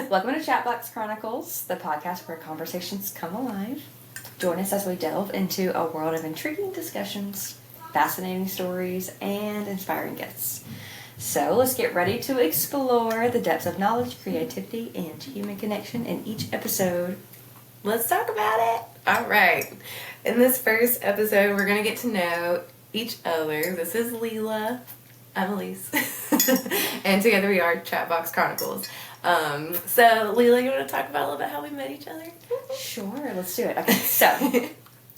Welcome to Chatbox Chronicles, the podcast where conversations come alive. Join us as we delve into a world of intriguing discussions, fascinating stories, and inspiring guests. So let's get ready to explore the depths of knowledge, creativity, and human connection in each episode. Let's talk about it. All right. In this first episode, we're going to get to know each other. This is Lelah. I'm Elyse. And together we are Chatbox Chronicles. So, Lelah, you want to talk about a little bit how we met each other? Sure, let's do it. Okay, so,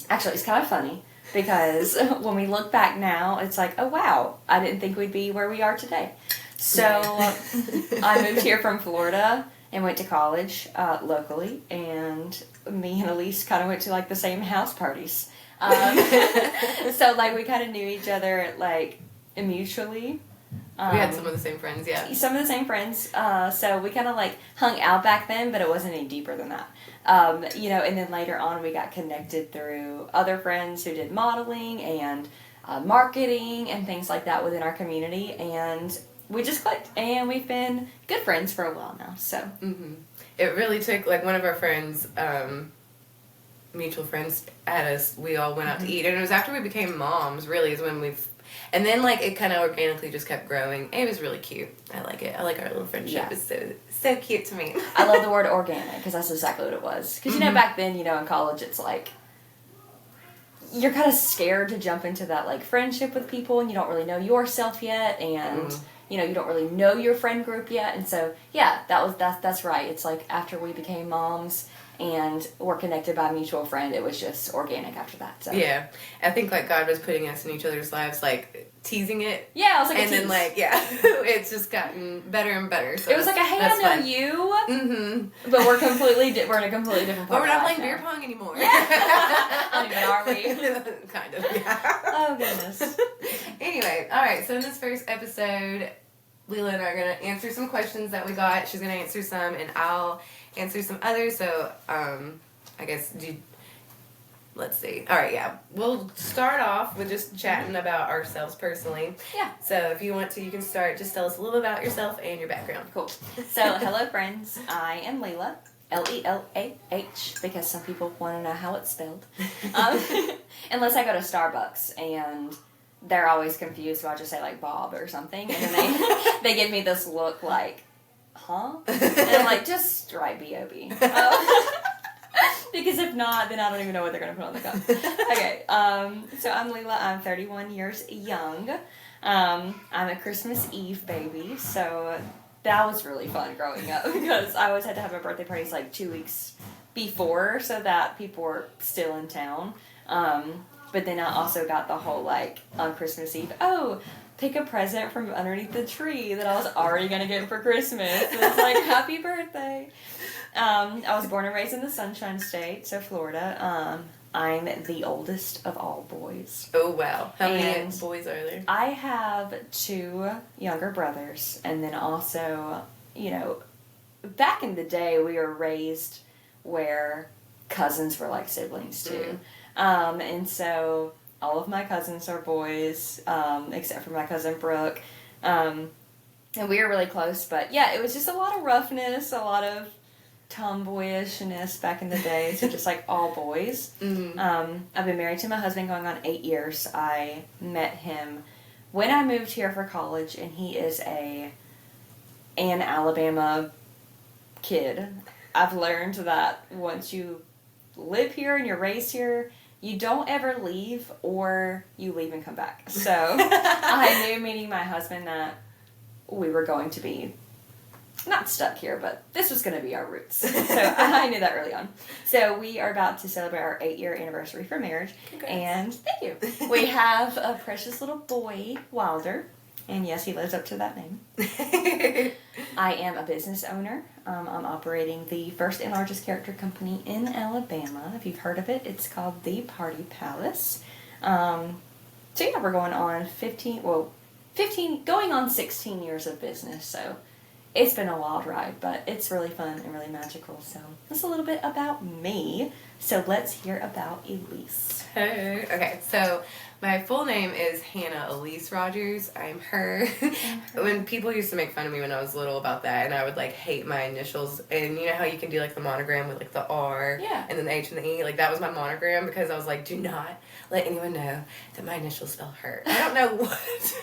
actually, it's kind of funny because when we look back now, it's like, oh, wow, I didn't think we'd be where we are today. So, I moved here from Florida and went to college locally, and me and Elyse kind of went to, like, the same house parties. So, like, we kind of knew each other, like, mutually. We had some of the same friends, yeah. Some of the same friends. So we kind of like hung out back then, but it wasn't any deeper than that. And then later on we got connected through other friends who did modeling and marketing and things like that within our community. And we just clicked, and we've been good friends for a while now. So It really took, like, one of our friends, mutual friends had us, we all went out to eat. And it was after we became moms, really, is when and then, like, it kind of organically just kept growing. It was really cute. I like it. I like our little friendship. Yeah. It's so cute to me. I love the word organic because that's exactly what it was. Because, back then, in college, it's like, you're kind of scared to jump into that, like, friendship with people, and you don't really know yourself yet, and, you don't really know your friend group yet. And so, yeah, that's right. It's like after we became moms and were connected by a mutual friend, it was just organic after that. So. Yeah. I think, like, God was putting us in each other's lives, like, teasing it. Yeah, it was like and then, like, yeah, it's just gotten better and better. So it was like, hey, I know you, but we're in a completely different part. But we're not playing beer pong anymore. Yeah. I mean, are we? Kind of, yeah. Oh, goodness. Anyway, all right, so in this first episode, Lelah and I are going to answer some questions that we got. She's going to answer some, and I'll answer some others. So, I guess, let's see. All right, yeah. We'll start off with just chatting about ourselves personally. Yeah. So, if you want to, you can start. Just tell us a little bit about yourself and your background. Cool. So, hello, friends. I am Lelah. Lelah, because some people want to know how it's spelled. Unless I go to Starbucks, and they're always confused, so I'll just say, like, Bob or something. And then they give me this look like, huh? And I'm like, just write B-O-B. Because if not, then I don't even know what they're going to put on the cup. Okay, so I'm Lelah. I'm 31 years young. I'm a Christmas Eve baby, so that was really fun growing up because I always had to have my birthday parties like 2 weeks before so that people were still in town. But then I also got the whole, like, on Christmas Eve, pick a present from underneath the tree that I was already going to get for Christmas. And it's like, happy birthday. I was born and raised in the Sunshine State, so Florida. I'm the oldest of all boys. Oh, wow. How many boys are there? I have 2 younger brothers, and then also, back in the day, we were raised where cousins were like siblings, too. And so all of my cousins are boys, except for my cousin Brooke. And we were really close, but yeah, it was just a lot of roughness, a lot of tomboyishness back in the day, so just like all boys. I've been married to my husband going on 8 years. I met him when I moved here for college, and he is an Alabama kid. I've learned that once you live here and you're raised here, you don't ever leave, or you leave and come back. So I knew meeting my husband that we were going to be not stuck here, but this was going to be our roots. So I knew that early on. So we are about to celebrate our 8-year anniversary for marriage. Congrats. And thank you. We have a precious little boy, Wilder. And yes, he lives up to that name. I am a business owner. I'm operating the first and largest character company in Alabama. If you've heard of it, it's called the Party Palace. So yeah, we're going on 16 years of business. So it's been a wild ride, but it's really fun and really magical. So that's a little bit about me. So let's hear about Elyse. Okay, so My full name is Hannah Elyse Rogers. I'm her. When people used to make fun of me when I was little about that, and I would like hate my initials, and you know how you can do like the monogram with like the R and then the H and the E, like that was my monogram because I was like, do not let anyone know that my initials spell hurt. I don't know what.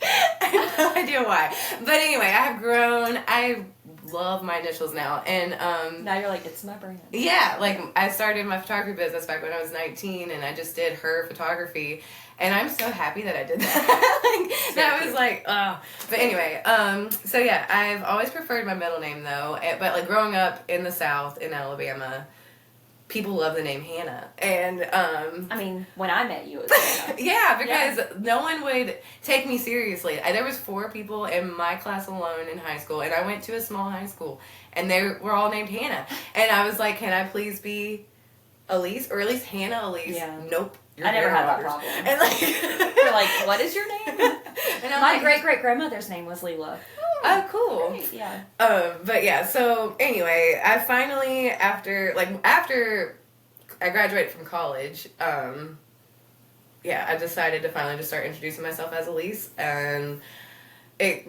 I have no idea why. But anyway, I have grown. I love my initials now. And now you're like, it's my brand. Yeah, like I started my photography business back when I was 19, and I just did her photography. And I'm so happy that I did that. Like, that was like, oh. But anyway, so yeah, I've always preferred my middle name though. But like growing up in the South, in Alabama, people love the name Hannah. And I mean, when I met you, it was Hannah. Yeah, because no one would take me seriously. There was 4 people in my class alone in high school, and I went to a small high school, and they were all named Hannah. And I was like, can I please be Elyse, or at least Hannah Elyse? Yeah. Nope. I never had that problem. And like, you're like, what is your name? And I'm my like, great-great-grandmother's name was Lelah. Oh, cool. Great, yeah. But yeah, so anyway, I finally, after I graduated from college, yeah, I decided to finally just start introducing myself as Elyse, and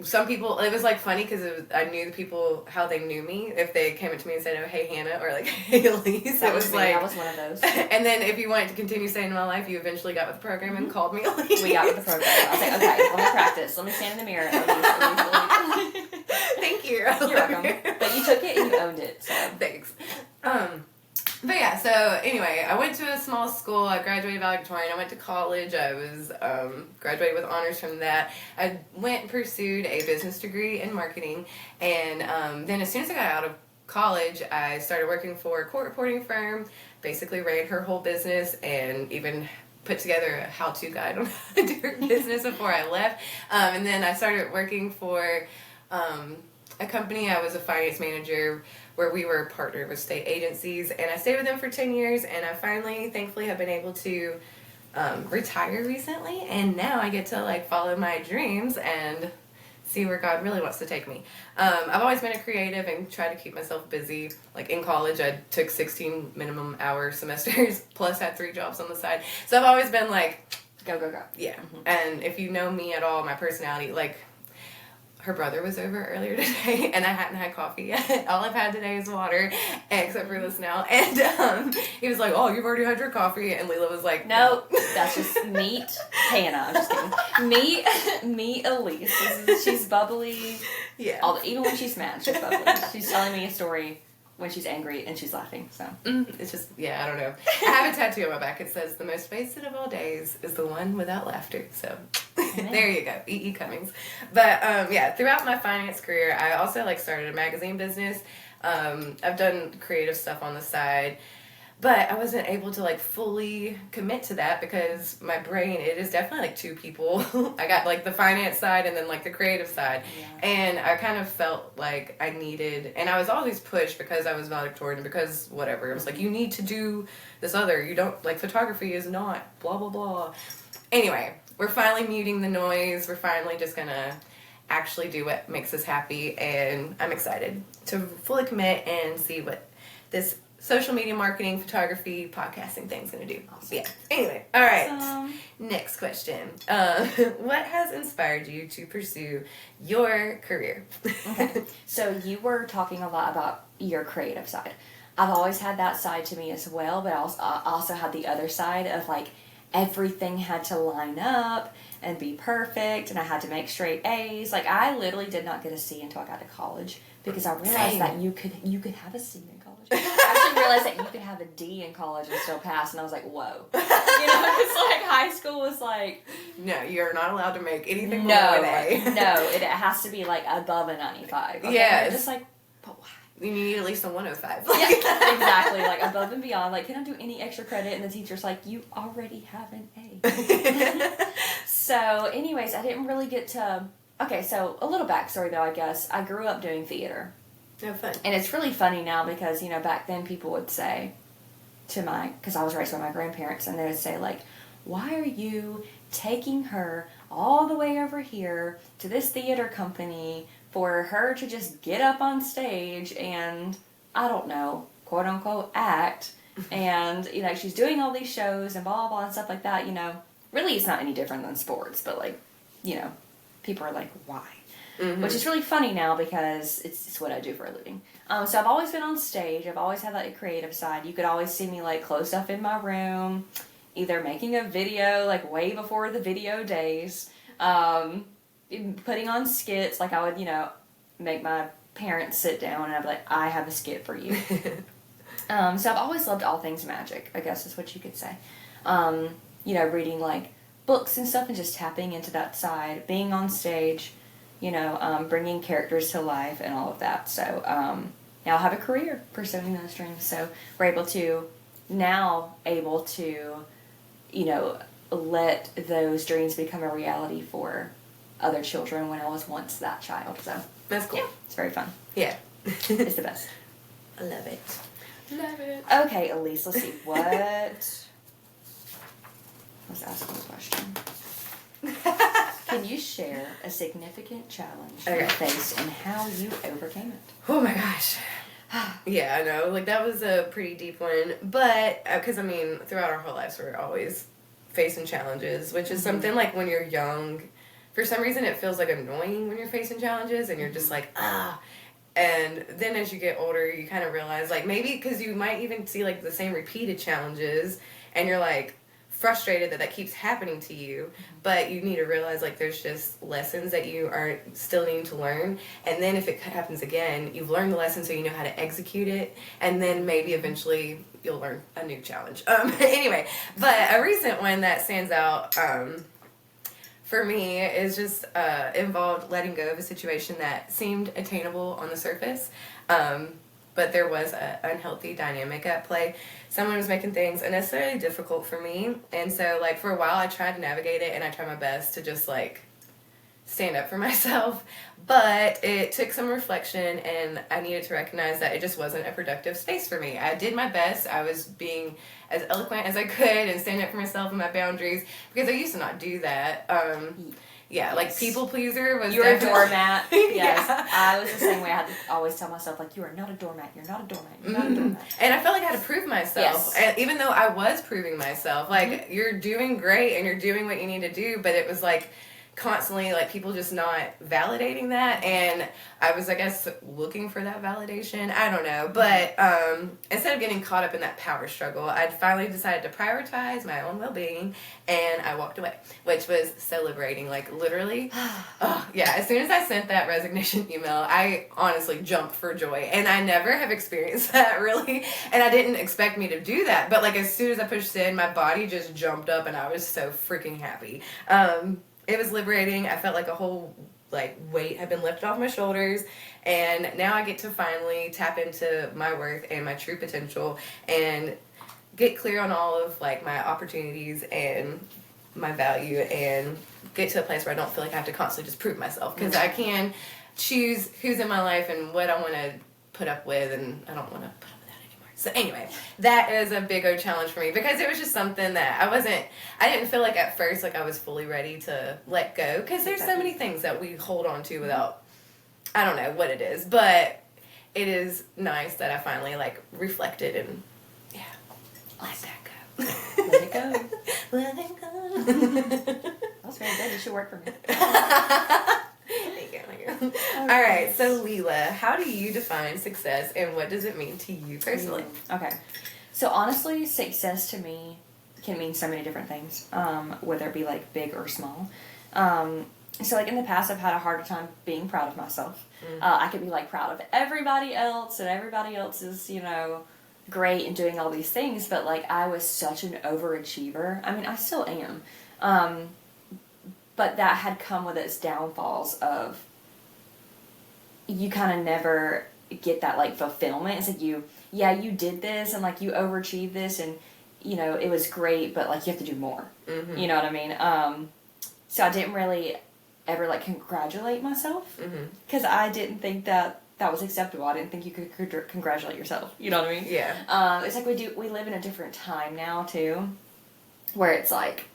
some people, it was like funny because I knew the people, how they knew me, if they came up to me and said, oh, hey Hannah, or like, hey Elyse. That it was me. like, I was one of those. And then if you wanted to continue staying in my life, you eventually got with the program and called me Elyse. We got with the program. I was like, okay, let me practice. Let me stand in the mirror. Elyse. Thank you. You're welcome. But you took it and you owned it, so. Thanks. But yeah, so anyway, I went to a small school. I graduated valedictorian. I went to college. I was graduated with honors from that. I went and pursued a business degree in marketing. And then as soon as I got out of college, I started working for a court reporting firm, basically ran her whole business, and even put together a how-to guide on how to do her business before I left. And then I started working for a company. I was a finance manager where we were partnered with state agencies, and I stayed with them for 10 years, and I finally, thankfully, have been able to retire recently, and now I get to like follow my dreams and see where God really wants to take me. I've always been a creative and tried to keep myself busy. Like in college, I took 16 minimum hour semesters, plus had 3 jobs on the side. So I've always been like, go, go, go. Yeah. Mm-hmm. And if you know me at all, my personality, like, her brother was over earlier today, and I hadn't had coffee yet. All I've had today is water, except for this now. And he was like, oh, you've already had your coffee. And Lelah was like, no, that's just meet Hannah. I'm just kidding. Meet Elyse. She's bubbly. Yeah. Even when she's mad, she's bubbly. She's telling me a story when she's angry, and she's laughing. So it's just, yeah, I don't know. I have a tattoo on my back. It says, the most wasted of all days is the one without laughter. So there you go. E.E. Cummings. But yeah, throughout my finance career, I also like started a magazine business. I've done creative stuff on the side, but I wasn't able to like fully commit to that because my brain, it is definitely like 2 people. I got like the finance side and then like the creative side. Yeah. And I kind of felt like I needed, and I was always pushed because I was valedictorian, because whatever. It was like, you need to do this other. You don't, like, photography is not blah, blah, blah. Anyway, we're finally muting the noise. We're finally just gonna actually do what makes us happy, and I'm excited to fully commit and see what this social media marketing, photography, podcasting thing's gonna do. Awesome. Yeah. Anyway, all right. Awesome. Next question. What has inspired you to pursue your career? Okay. So you were talking a lot about your creative side. I've always had that side to me as well, but I also had the other side of like everything had to line up and be perfect, and I had to make straight A's. Like, I literally did not get a C until I got to college because I realized that you could have a C in college. I actually realized that you could have a D in college and still pass, and I was like, whoa. You know, it's like high school was like... No, you're not allowed to make anything below an A. No, it has to be like above a 95. Okay? Yeah. You're just like, but why? You need at least a 105. Yeah, exactly. Like, above and beyond. Like, can I do any extra credit? And the teacher's like, you already have an A. So, anyways, I didn't really get to... Okay, so a little backstory, though, I guess. I grew up doing theater. No fun. And it's really funny now because, you know, back then people would say because I was raised by my grandparents, and they would say, like, why are you taking her all the way over here to this theater company for her to just get up on stage and, I don't know, quote unquote, act, and, you know, she's doing all these shows and blah, blah, blah, and stuff like that, you know. really it's not any different than sports, but like, you know, people are like, why? Mm-hmm. Which is really funny now because it's what I do for a living. So I've always been on stage. I've always had that creative side. You could always see me like closed up in my room, either making a video like way before the video days, putting on skits. Like I would, you know, make my parents sit down and I'd be like, I have a skit for you. So I've always loved all things magic, I guess is what you could say. You know, reading like books and stuff and just tapping into that side, being on stage, you know, bringing characters to life and all of that. So now I have a career pursuing those dreams. So we're able to, you know, let those dreams become a reality for other children when I was once that child. So that's cool. Yeah, it's very fun. Yeah. It's the best. I love it. Love it. Okay, Elyse, let's see. Let's ask you a question. Can you share a significant challenge you faced and how you overcame it? Oh my gosh. Yeah, I know. Like, that was a pretty deep one. But, because, I mean, throughout our whole lives, we're always facing challenges, which is something, like, when you're young, for some reason it feels, like, annoying when you're facing challenges, and you're just like, And then as you get older, you kind of realize, like, maybe because you might even see, like, the same repeated challenges, and you're, like, frustrated that keeps happening to you, but you need to realize, like, there's just lessons that you are still needing to learn, and then if it happens again, you've learned the lesson so you know how to execute it, and then maybe eventually you'll learn a new challenge. Anyway, but a recent one that stands out for me is just involved letting go of a situation that seemed attainable on the surface, but there was an unhealthy dynamic at play. Someone was making things unnecessarily difficult for me, and so, like, for a while I tried to navigate it, and I tried my best to just, like, stand up for myself, but it took some reflection, and I needed to recognize that it just wasn't a productive space for me. I did my best. I was being as eloquent as I could and standing up for myself and my boundaries, because I used to not do that. Yeah, like, people pleaser was You're a doormat. Yes. Yeah. I was the same way. I had to always tell myself, like, you are not a doormat. You're not a doormat. You're not a doormat. And I felt like I had to prove myself. Yes. And even though I was proving myself, like, you're doing great and you're doing what you need to do, but it was like constantly, like, people just not validating that, and I was, I guess, looking for that validation. I don't know, but instead of getting caught up in that power struggle, I'd finally decided to prioritize my own well-being, and I walked away, which was so liberating. Like, literally, yeah, as soon as I sent that resignation email, I honestly jumped for joy, and I never have experienced that, really, and I didn't expect me to do that, but, like, as soon as I pushed send, my body just jumped up, and I was so freaking happy. It was liberating. I felt like a whole, like, weight had been lifted off my shoulders, and now I get to finally tap into my worth and my true potential and get clear on all of, like, my opportunities and my value, and get to a place where I don't feel like I have to constantly just prove myself, because I can choose who's in my life and what I want to put up with, and I don't want to put up with that anymore. So anyway, that is a big old challenge for me, because it was just something that I didn't feel like at first like I was fully ready to let go, because there's so many things that we hold on to without, I don't know what it is, but it is nice that I finally, like, reflected and, yeah, let that go. Let it go. Let it go. That was very good. You should work for me. Thank you. All right, so Lelah, how do you define success, and what does it mean to you personally? Okay. So honestly, success to me can mean so many different things, whether it be, like, big or small. So, like, in the past, I've had a harder time being proud of myself. I could be, like, proud of everybody else, and everybody else is, you know, great and doing all these things, but, like, I was such an overachiever. I mean, I still am. But that had come with its downfalls of you kind of never get that, like, fulfillment. It's like you did this, and, like, you overachieved this, and, you know, it was great, but, like, you have to do more. You know what I mean? So I didn't really ever, like, congratulate myself, because I didn't think that was acceptable. I didn't think you could congratulate yourself. You know what I mean? Yeah. It's like we live in a different time now, too, where it's like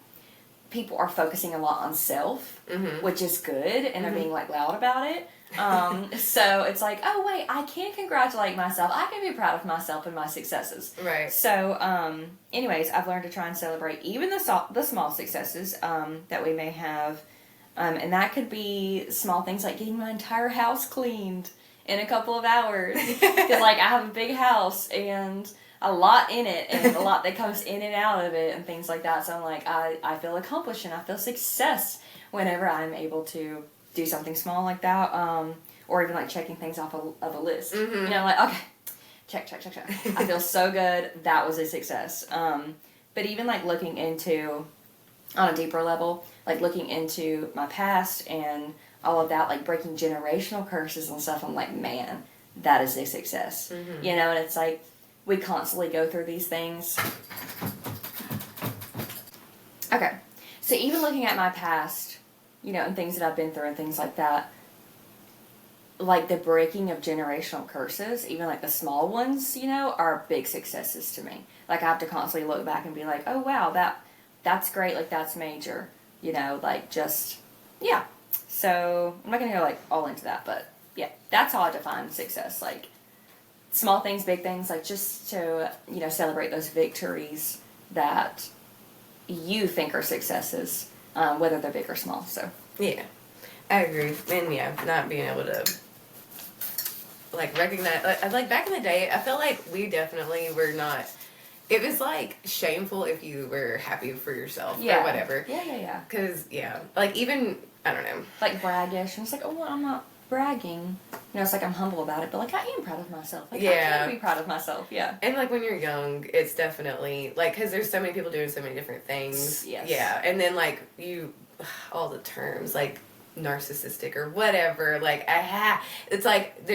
people are focusing a lot on self, which is good, and they're being, like, loud about it. So it's like, oh wait, I can congratulate myself. I can be proud of myself and my successes. Right. So, anyways, I've learned to try and celebrate even the small successes that we may have. And that could be small things like getting my entire house cleaned in a couple of hours. Because, like, I have a big house and a lot in it and a lot that comes in and out of it and things like that. So I'm like, I feel accomplished and I feel success whenever I'm able to do something small like that. Or even, like, checking things off of a list. Mm-hmm. You know, like, okay, check. I feel so good. That was a success. But even, like, looking into, on a deeper level, like looking into my past and all of that, like breaking generational curses and stuff, I'm like, man, that is a success. Mm-hmm. You know, and it's like, we constantly go through these things. Okay. So even looking at my past, you know, and things that I've been through and things like that, like the breaking of generational curses, even like the small ones, you know, are big successes to me. Like I have to constantly look back and be like, oh wow, that's great, like that's major, you know, like just, yeah. So I'm not going to go like all into that, but yeah, that's how I define success. Like small things, big things, like just to, you know, celebrate those victories that you think are successes, whether they're big or small. So yeah, I agree. And yeah, not being able to like recognize, like back in the day, I feel like we definitely were not. It was, like, shameful if you were happy for yourself or whatever. Yeah. Because, like, even, I don't know. Like, braggish. And it's like, oh, well, I'm not bragging. You know, it's like I'm humble about it, but, like, I am proud of myself. Like, I can be proud of myself, yeah. And, like, when you're young, it's definitely, like, because there's so many people doing so many different things. Yes. Yeah. And then, like, all the terms, like, narcissistic or whatever, like, it's like,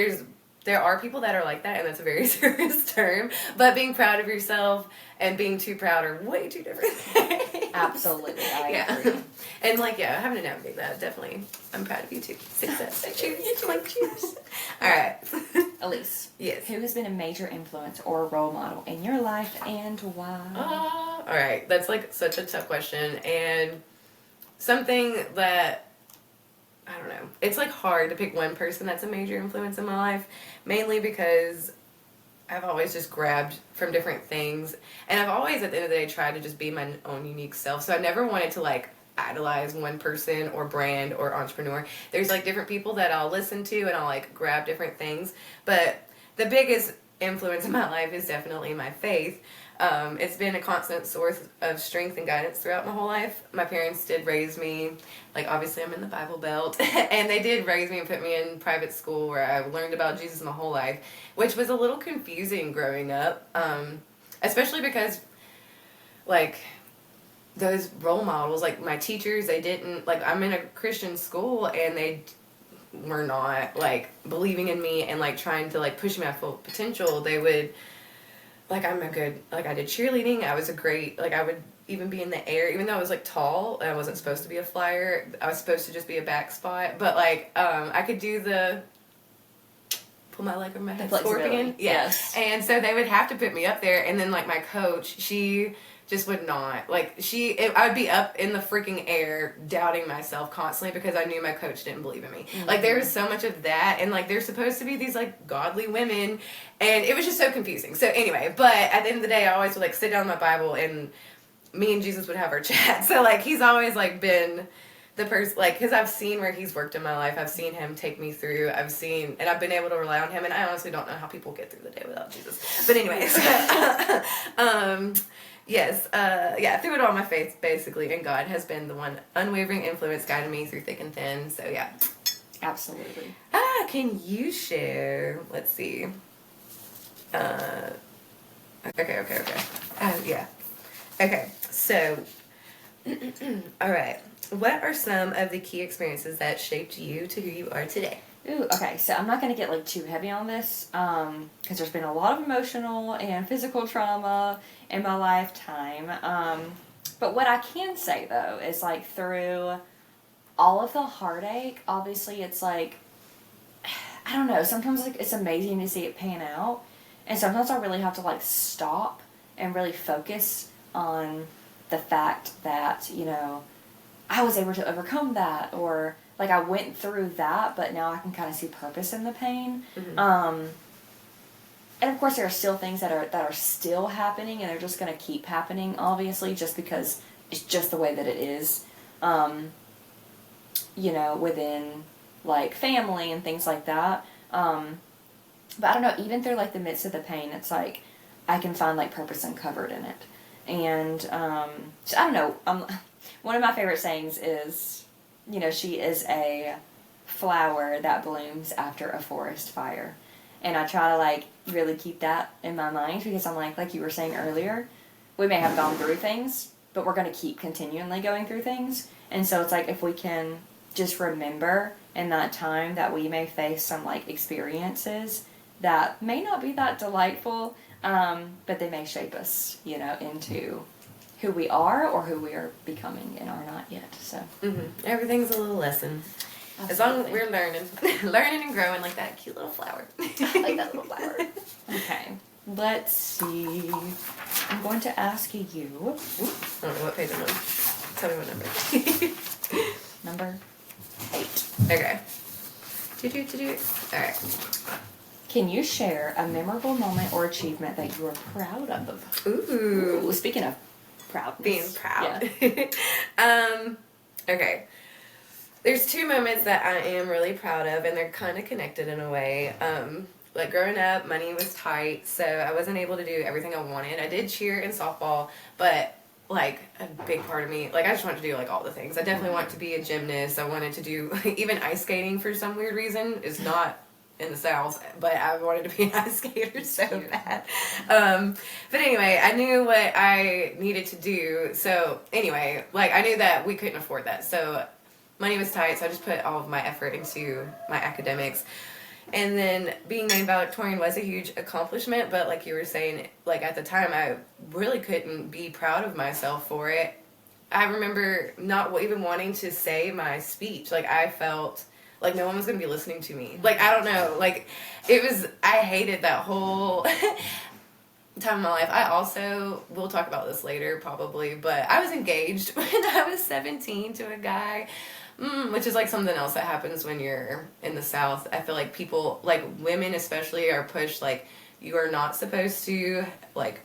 there are people that are like that, and that's a very serious term. But being proud of yourself and being too proud are way two different things. Absolutely, I agree. And like, having to navigate that, definitely. I'm proud of you too. Success. Cheers. Cheers. All right. Elyse. Yes. Who has been a major influence or role model in your life and why? All right. That's like such a tough question, and something that I don't know. It's like hard to pick one person that's a major influence in my life, mainly because I've always just grabbed from different things, and I've always at the end of the day tried to just be my own unique self. So I never wanted to like idolize one person or brand or entrepreneur. There's like different people that I'll listen to and I'll like grab different things, but the biggest influence in my life is definitely my faith. It's been a constant source of strength and guidance throughout my whole life. My parents did raise me, like obviously I'm in the Bible Belt, and they did raise me and put me in private school where I learned about Jesus my whole life, which was a little confusing growing up, especially because like those role models, like my teachers, they didn't, like I'm in a Christian school and they were not like believing in me and like trying to like push me at full potential. They would, like I did cheerleading. I was a great, like I would even be in the air, even though I was like tall and I wasn't supposed to be a flyer. I was supposed to just be a back spot, but like I could do the pull my leg over my head scorpion. Yes. And so they would have to put me up there, and then like my coach, she just would not, like I would be up in the freaking air doubting myself constantly because I knew my coach didn't believe in me. Mm-hmm. Like there was so much of that, and like they're supposed to be these like godly women, and it was just so confusing. So anyway, but at the end of the day, I always would like sit down with my Bible, and me and Jesus would have our chat. So like he's always like been the person, like, because I've seen where he's worked in my life. I've seen him take me through. I've been able to rely on him, and I honestly don't know how people get through the day without Jesus. But anyways, yes, through it all, my faith, basically, in God has been the one unwavering influence guiding me through thick and thin, so yeah. Absolutely. Can you share, let's see, okay. Yeah. Okay, so, alright. What are some of the key experiences that shaped you to who you are today? Ooh, okay, so I'm not going to get like too heavy on this, because there's been a lot of emotional and physical trauma in my lifetime, but what I can say, though, is like through all of the heartache, obviously it's like, I don't know, sometimes like it's amazing to see it pan out, and sometimes I really have to like stop and really focus on the fact that, you know, I was able to overcome that, or like I went through that, but now I can kind of see purpose in the pain. And of course, there are still things that are still happening, and they're just going to keep happening, obviously, just because it's just the way that it is, you know, within, like, family and things like that. But I don't know, even through, like, the midst of the pain, it's like, I can find, like, purpose uncovered in it. And, so I don't know, one of my favorite sayings is, you know, she is a flower that blooms after a forest fire. And I try to, like, really keep that in my mind, because I'm like you were saying earlier, we may have gone through things, but we're going to keep continually going through things. And so it's like, if we can just remember in that time that we may face some, like, experiences that may not be that delightful, but they may shape us, you know, into who we are or who we are becoming and are not yet. So Everything's a little lesson. Absolutely. As long as we're learning and growing like that cute little flower. Like that little flower. Okay, let's see. I'm going to ask you. I don't know what page I'm on. Tell me what number. Number 8. Okay. Alright. Can you share a memorable moment or achievement that you are proud of? Ooh, speaking of proudness. Being proud. Yeah. Okay. There's 2 moments that I am really proud of, and they're kind of connected in a way. Like, growing up, money was tight, so I wasn't able to do everything I wanted. I did cheer and softball, but, like, a big part of me, like, I just wanted to do, like, all the things. I definitely wanted to be a gymnast. I wanted to do, even ice skating for some weird reason is not in the South, but I wanted to be an ice skater so bad. But anyway, I knew what I needed to do. So, anyway, like, I knew that we couldn't afford that, so money was tight, so I just put all of my effort into my academics. And then being named valedictorian was a huge accomplishment, but like you were saying, like, at the time, I really couldn't be proud of myself for it. I remember not even wanting to say my speech. Like, I felt like no one was going to be listening to me. Like, I don't know. Like, I hated that whole time of my life. I also, we'll talk about this later probably, but I was engaged when I was 17 to a guy. Which is, like, something else that happens when you're in the South. I feel like people, like, women especially, are pushed, like, you are not supposed to, like,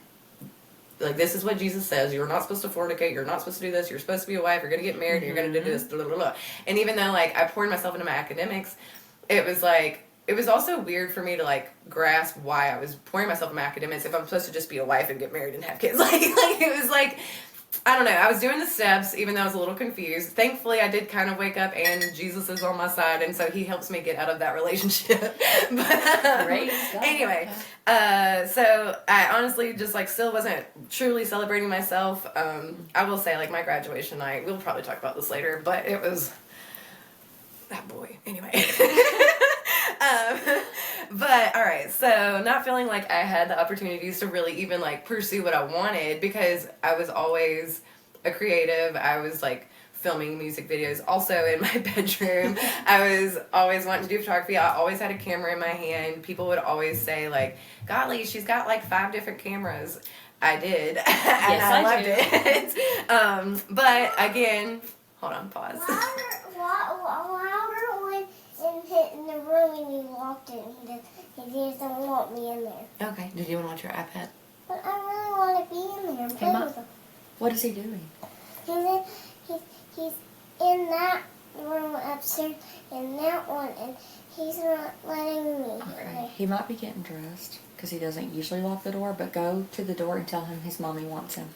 this is what Jesus says. You're not supposed to fornicate. You're not supposed to do this. You're supposed to be a wife. You're going to get married. And you're going to do this. Blah, blah, blah. And even though, like, I poured myself into my academics, it was, like, it was also weird for me to, like, grasp why I was pouring myself in my academics if I'm supposed to just be a wife and get married and have kids. Like it was, like, I don't know. I was doing the steps, even though I was a little confused. Thankfully, I did kind of wake up, and Jesus is on my side, and so he helps me get out of that relationship. But anyway, so I honestly just, like, still wasn't truly celebrating myself. I will say, like, my graduation night, we'll probably talk about this later, but it was that boy. Anyway. But, alright, so not feeling like I had the opportunities to really even, like, pursue what I wanted, because I was always a creative. I was, like, filming music videos also in my bedroom. I was always wanting to do photography. I always had a camera in my hand. People would always say, like, golly, she's got, like, 5 different cameras. I did. And yes, I loved it. But, again, hold on, pause. In the room and he locked it and he doesn't want me in there. Okay. Did you want to watch your iPad? But I really want to be in there and play with him. What is he doing? He's in that room upstairs and that one, and he's not letting me. Okay. He might be getting dressed because he doesn't usually lock the door, but go to the door and tell him his mommy wants him.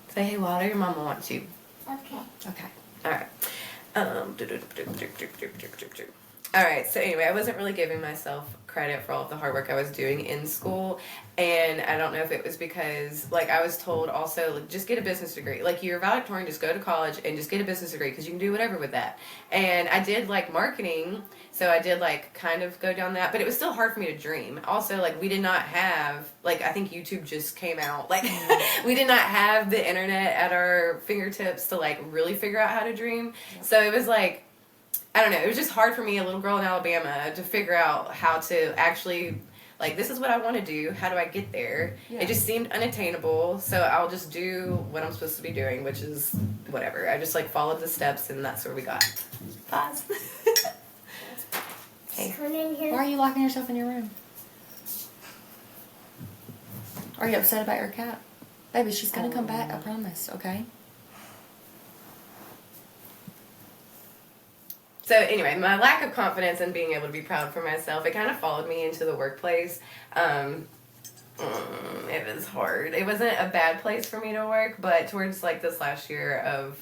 Say, hey, Wilder, your mama wants you. Okay. Okay. All right. Alright, so anyway, I wasn't really giving myself credit for all of the hard work I was doing in school, and I don't know if it was because, like, I was told also, like, just get a business degree. Like, you're valedictorian, just go to college and just get a business degree, because you can do whatever with that. And I did, like, marketing, so I did, like, kind of go down that, but it was still hard for me to dream. Also, like, we did not have, like, I think YouTube just came out. Like, we did not have the internet at our fingertips to, like, really figure out how to dream. So it was, like, I don't know, it was just hard for me, a little girl in Alabama, to figure out how to actually like, this is what I want to do. How do I get there? Yeah. It just seemed unattainable, so I'll just do what I'm supposed to be doing, which is whatever. I just, like, followed the steps, and that's where we got. Pause. Hey. Come in here. Why are you locking yourself in your room? Are you upset about your cat? Baby, she's gonna come back, I promise, okay? So anyway, my lack of confidence in being able to be proud for myself, it kind of followed me into the workplace. It was hard. It wasn't a bad place for me to work, but towards like this last year of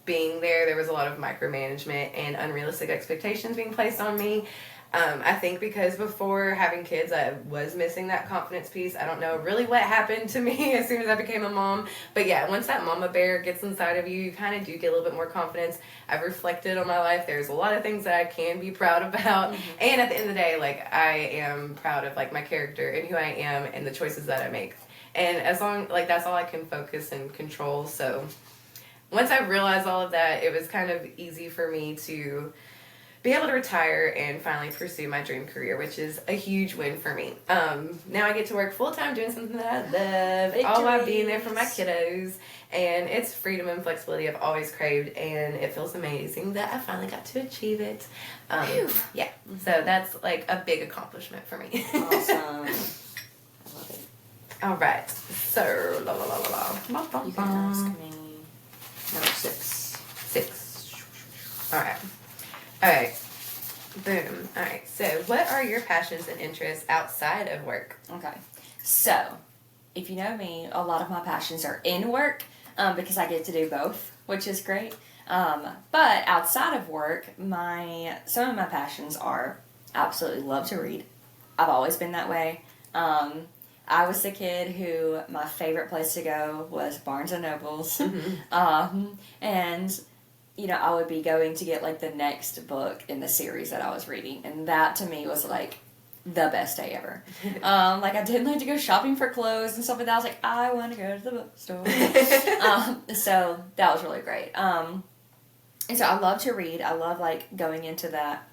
being there was a lot of micromanagement and unrealistic expectations being placed on me. I think because before having kids, I was missing that confidence piece. I don't know really what happened to me as soon as I became a mom. But yeah, once that mama bear gets inside of you, you kind of do get a little bit more confidence. I've reflected on my life. There's a lot of things that I can be proud about. Mm-hmm. And at the end of the day, like, I am proud of, like, my character and who I am and the choices that I make. And as long, like, that's all I can focus and control. So once I realized all of that, it was kind of easy for me to be able to retire and finally pursue my dream career, which is a huge win for me. Now I get to work full-time doing something that I love, all while being there for my kiddos, and it's freedom and flexibility I've always craved, and it feels amazing that I finally got to achieve it. Yeah, so that's like a big accomplishment for me. Awesome. I love it. All right, so You can ask me number 6. All right. Boom. All right. So, what are your passions and interests outside of work? Okay. So, if you know me, a lot of my passions are in work because I get to do both, which is great. But outside of work, some of my passions are absolutely love to read. I've always been that way. I was the kid who my favorite place to go was Barnes and Noble's. Mm-hmm. And you know, I would be going to get, like, the next book in the series that I was reading. And that, to me, was, like, the best day ever. Like, I didn't like to go shopping for clothes and stuff like that. I was like, I want to go to the bookstore. So that was really great. And so I love to read. I love, like, going into that.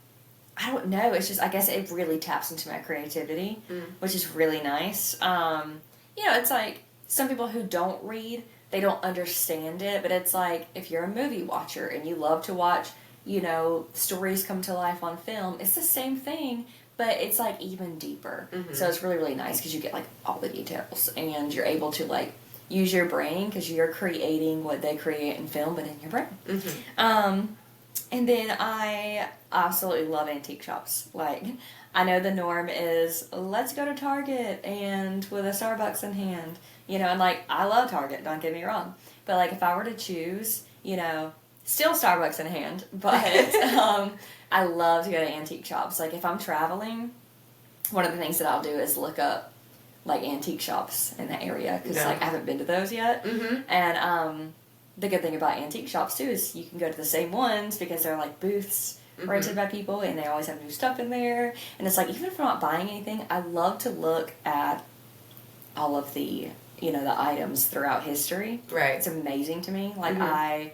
I don't know. It's just, I guess it really taps into my creativity, which is really nice. You know, it's like some people who don't read, they don't understand it, but it's like if you're a movie watcher and you love to watch, you know, stories come to life on film, it's the same thing, but it's like even deeper. Mm-hmm. So it's really, really nice because you get like all the details and you're able to like use your brain because you're creating what they create in film, but in your brain. Mm-hmm. And then I absolutely love antique shops. Like, I know the norm is let's go to Target and with a Starbucks in hand. You know, and, like, I love Target, don't get me wrong. But, like, if I were to choose, you know, still Starbucks in hand. But I love to go to antique shops. Like, if I'm traveling, one of the things that I'll do is look up, like, antique shops in the area. Because, like, I haven't been to those yet. Mm-hmm. And the good thing about antique shops, too, is you can go to the same ones because they're, like, booths rented by people. And they always have new stuff in there. And it's like, even if I'm not buying anything, I love to look at all of the, you know, the items throughout history. Right. It's amazing to me. Like, I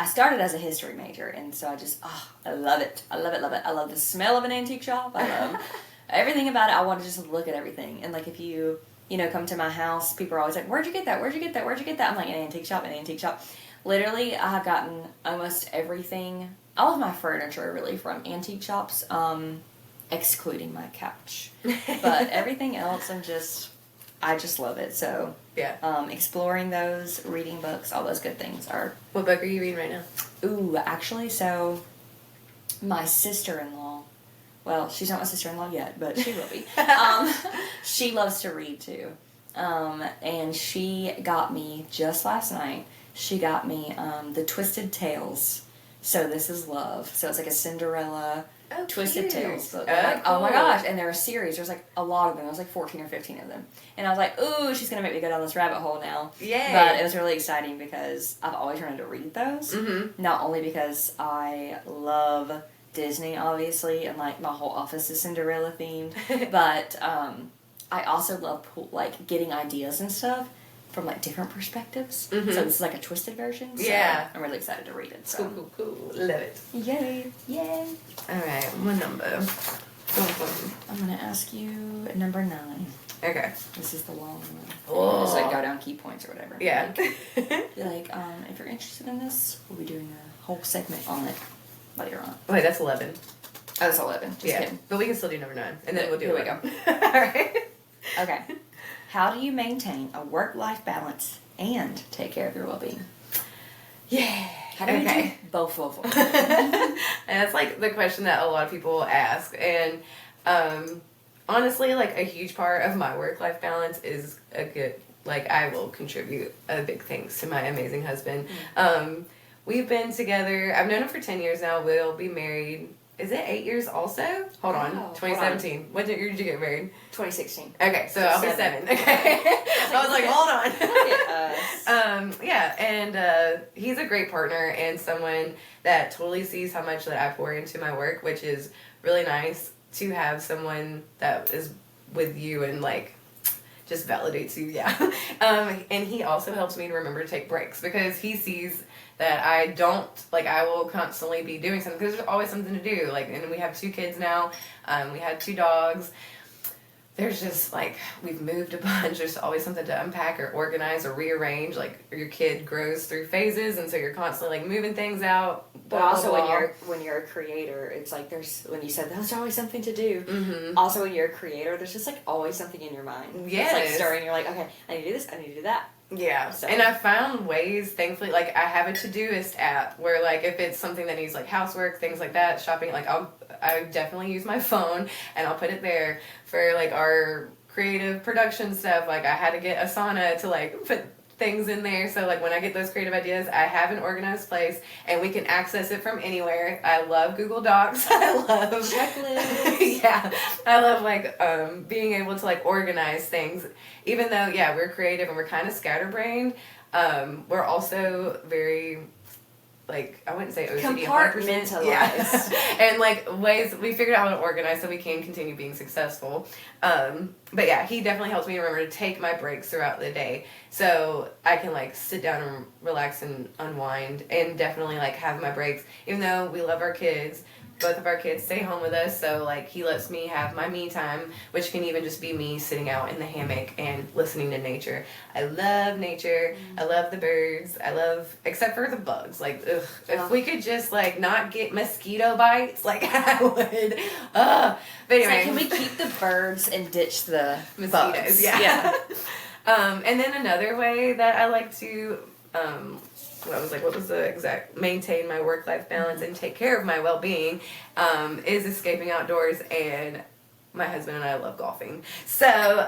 started as a history major, and so I just, I love it. I love it. I love the smell of an antique shop. I love everything about it. I want to just look at everything. And, like, if you know, come to my house, people are always like, where'd you get that? Where'd you get that? Where'd you get that? I'm like, an antique shop. Literally, I have gotten almost everything, all of my furniture, really, from antique shops, excluding my couch. But everything else, I just love it. So, yeah. Exploring those, reading books, all those good things are... What book are you reading right now? Ooh, actually, so my sister-in-law, well, she's not my sister-in-law yet, but she will be. She loves to read, too. And she got me, just last night, she got me The Twisted Tales. So This Is Love. So it's like a Cinderella... Twisted Tales book. Like, cool. Oh my gosh. And they're a series. There's like a lot of them. There was like 14 or 15 of them. And I was like, ooh, she's going to make me go down this rabbit hole now. Yay. But it was really exciting because I've always wanted to read those. Mm-hmm. Not only because I love Disney, obviously, and like my whole office is Cinderella themed, but I also love like getting ideas and stuff from like different perspectives. Mm-hmm. So this is like a twisted version. So yeah. I'm really excited to read it. So. Cool. Love it. Yay. Alright, what number? I'm going to ask you number 9. Okay. This is the long one. Oh. Just like go down key points or whatever. Yeah. Like, if you're interested in this, we'll be doing a whole segment on it later on. Wait, that's 11. Oh, that's 11. Just kidding. But we can still do number 9, and then we'll do Here we 11. All right. Okay. How do you maintain a work-life balance and take care of your well-being? Yeah. How do you do both of them? And that's like the question that a lot of people ask. And honestly, like a huge part of my work-life balance is a good, like I will contribute a big thanks to my amazing husband. We've been together, I've known him for 10 years now. We'll be married. Is it 8 years also? Hold on. 2017. What year did you get married? 2016. Okay, so I'll be 7. Okay. I was like, hold on. Look at us. Yeah, and he's a great partner and someone that totally sees how much that I pour into my work, which is really nice to have someone that is with you and like just validates you. Yeah. And he also helps me to remember to take breaks because he sees that I don't, like, I will constantly be doing something because there's always something to do. Like, and we have 2 kids now. We had 2 dogs. There's just, like, we've moved a bunch. There's always something to unpack or organize or rearrange. Like, your kid grows through phases, and so you're constantly, like, moving things out. But also when you're a creator, it's like when you said there's always something to do. Mm-hmm. Also when you're a creator, there's just, like, always something in your mind. Yes. It's, like, stirring. You're like, okay, I need to do this, I need to do that. Yeah, So. and I found ways, thankfully, like, I have a Todoist app where, like, if it's something that needs, like, housework, things like that, shopping, like, I definitely use my phone, and I'll put it there for, like, our creative production stuff. Like, I had to get Asana to, like, put things in there, so, like, when I get those creative ideas, I have an organized place, and we can access it from anywhere. I love Google Docs. I love checklists. Yeah, I love, like, being able to, like, organize things. Even though, yeah, we're creative and we're kind of scatterbrained, we're also very, like, I wouldn't say OCD, 100%. Yeah. And, like, ways, we figured out how to organize so we can continue being successful. But, yeah, he definitely helps me remember to take my breaks throughout the day so I can, like, sit down and relax and unwind and definitely, like, have my breaks. Even though we love our kids, both of our kids stay home with us, so, like, he lets me have my me time, which can even just be me sitting out in the hammock and listening to nature. I love nature. I love the birds. I love, except for the bugs. Like, ugh, if we could just, like, not get mosquito bites, like, I would. But anyway. So can we keep the birds and ditch the mosquitoes? bugs? Yeah. And then another way that I like to, what was the exact, maintain my work-life balance and take care of my well-being, is escaping outdoors, and my husband and I love golfing. So,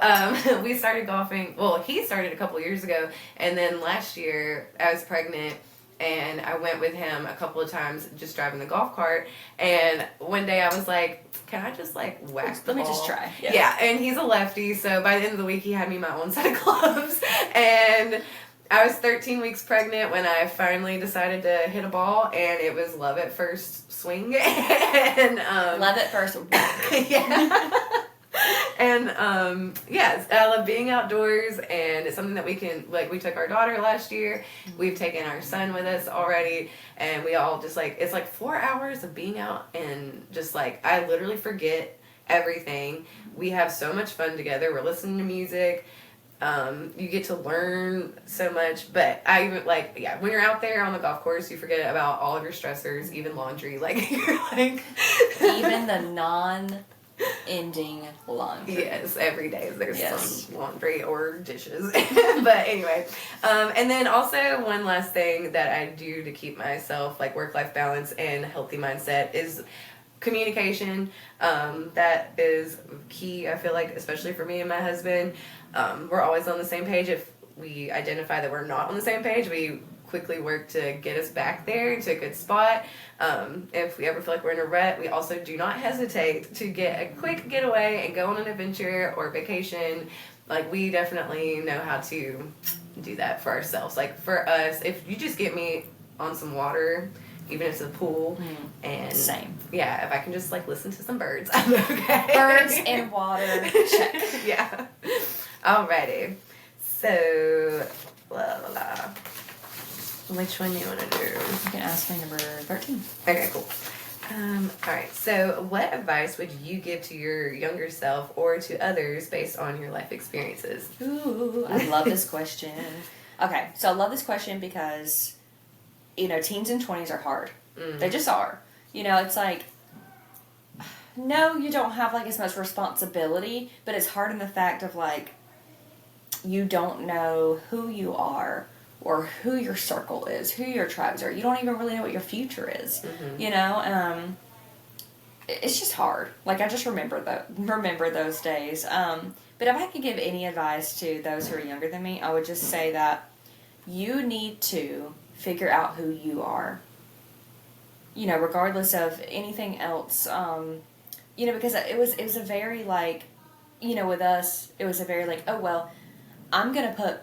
we started golfing, well, he started a couple years ago, and then last year, I was pregnant, and I went with him a couple of times just driving the golf cart, and one day I was like, can I just, like, whack the ball? Let me just try. Yeah, and he's a lefty, so by the end of the week, he had me my own set of gloves, and I was 13 weeks pregnant when I finally decided to hit a ball, and it was love at first swing. And love at first. Yeah. And yes, I love being outdoors, and it's something that we can, like, we took our daughter last year. We've taken our son with us already, and we all just, like, it's like 4 hours of being out, and just, like, I literally forget everything. We have so much fun together. We're listening to music. You get to learn so much, but I even, like, yeah, when you're out there on the golf course, you forget about all of your stressors, even laundry, like, you're like... Even the non-ending laundry. Yes, every day there's some laundry or dishes. But anyway, and then also one last thing that I do to keep myself, like, work-life balance and healthy mindset is communication. That is key, I feel like, especially for me and my husband. We're always on the same page. If we identify that we're not on the same page, we quickly work to get us back there to a good spot. If we ever feel like we're in a rut, we also do not hesitate to get a quick getaway and go on an adventure or vacation. Like, we definitely know how to do that for ourselves. Like, for us, if you just get me on some water, even if it's a pool, and same. Yeah, if I can just, like, listen to some birds, I'm okay. Birds and water, check. Yeah. Alrighty. So, which one do you want to do? You can ask me number 13. Okay, cool. Alright, so what advice would you give to your younger self or to others based on your life experiences? Ooh, I love this question. Okay, so I love this question because, teens and 20s are hard. They just are. It's like, no, you don't have, like, as much responsibility, but it's hard in the fact of, like, you don't know who you are or who your circle is, who your tribes are. You don't even really know what your future is, it's just hard. Like, I just remember those days. But if I could give any advice to those who are younger than me, I would just say that you need to figure out who you are. Regardless of anything else. Because it was a very, like, with us, it was a very, like, oh, well, I'm going to put